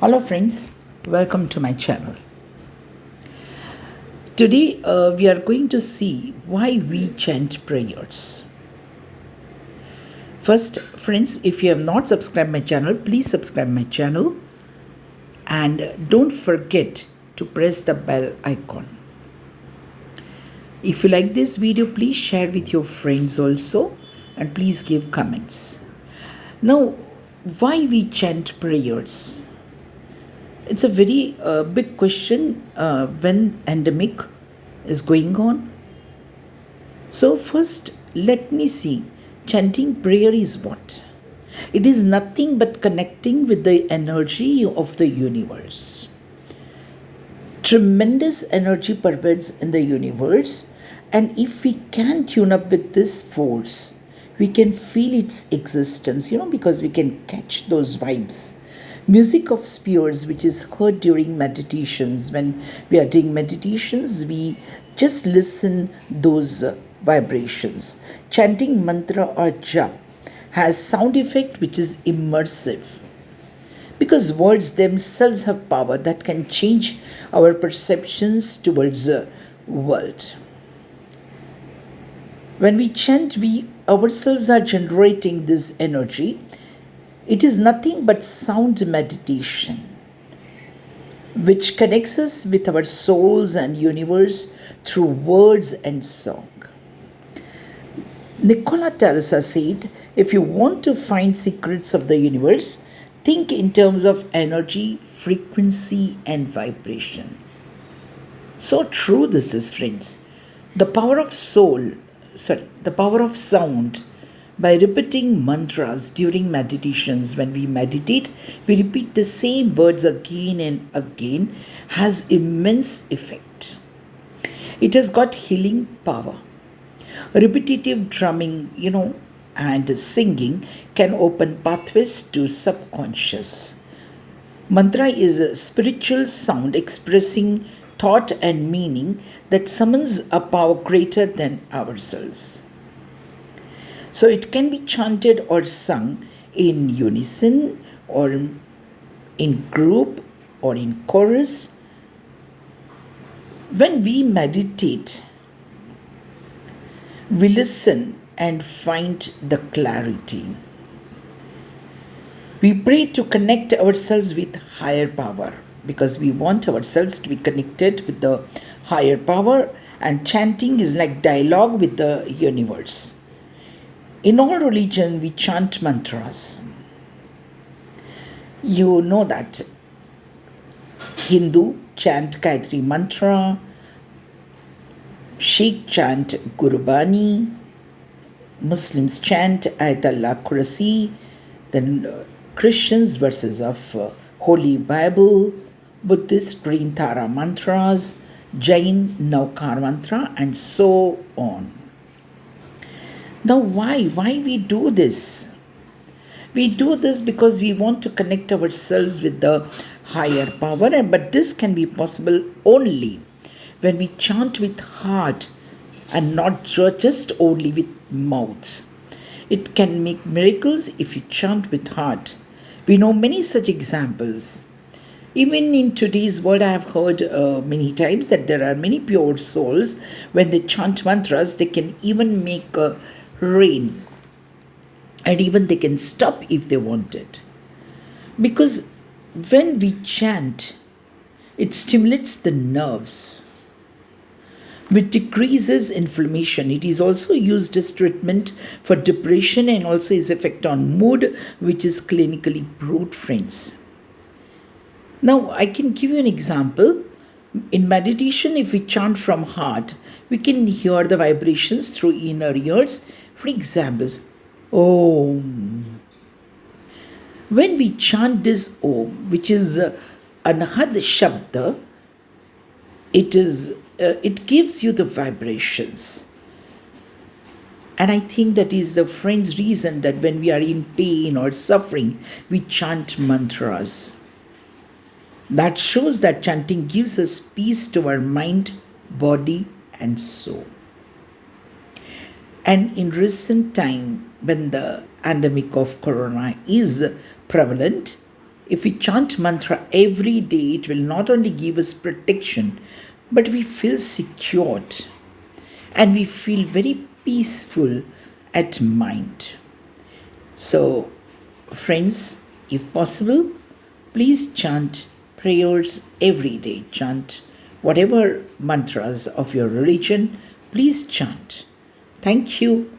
Hello friends, welcome to my channel. Today we are going to see why we chant prayers. First friends, if you have not subscribed my channel, please subscribe my channel and don't forget to press the bell icon. If you like this video, please share with your friends also and please give comments. Now, why we chant prayers? It's a very big question when endemic is going on. So first, let me see. Chanting prayer is what? It is nothing but connecting with the energy of the universe. Tremendous energy pervades in the universe, and if we can tune up with this force, we can feel its existence, because we can catch those vibes. Music of spheres, which is heard during meditations. When we are doing meditations, we just listen those vibrations. Chanting mantra or jap has sound effect which is immersive, because words themselves have power that can change our perceptions towards the world. When we chant, we ourselves are generating this energy. It is nothing but sound meditation, which connects us with our souls and universe through words and song. Nikola Tesla said, if you want to find secrets of the universe, think in terms of energy, frequency, and vibration. So true this is, friends. The power of the power of sound. By repeating mantras during meditations, when we meditate, we repeat the same words again and again, has immense effect. It has got healing power. Repetitive drumming, and singing can open pathways to subconscious. Mantra is a spiritual sound expressing thought and meaning that summons a power greater than ourselves. So it can be chanted or sung in unison or in group or in chorus. When we meditate, we listen and find the clarity. We pray to connect ourselves with higher power, because we want ourselves to be connected with the higher power, and chanting is like dialogue with the universe. In all religion, we chant mantras. You know that Hindu chant Gayatri mantra, Sikh chant Gurbani, Muslims chant Ayatollah Kursi, then Christians verses of Holy Bible, Buddhist Green Tara mantras, Jain Naukar mantra, and so on. Now, why we do this? We do this because we want to connect ourselves with the higher power, but this can be possible only when we chant with heart and not just only with mouth. It can make miracles if you chant with heart. We know many such examples. Even in today's world, I have heard many times that there are many pure souls. When they chant mantras, they can even make rain, and even they can stop if they want it. Because when we chant, it stimulates the nerves, which decreases inflammation. It is also used as treatment for depression and also its effect on mood, which is clinically proved, friends. Now, I can give you an example. In meditation, if we chant from heart, we can hear the vibrations through inner ears. For example, Om. When we chant this Om, which is Anahad Shabda, it gives you the vibrations. And I think that is the friend's reason that when we are in pain or suffering, we chant mantras. That shows that chanting gives us peace to our mind, body, and soul. And in recent time, when the endemic of corona is prevalent, If we chant mantra every day, it will not only give us protection, but we feel secured and we feel very peaceful at mind. So, friends, if possible, please chant prayers every day. Chant whatever mantras of your religion, please chant. Thank you.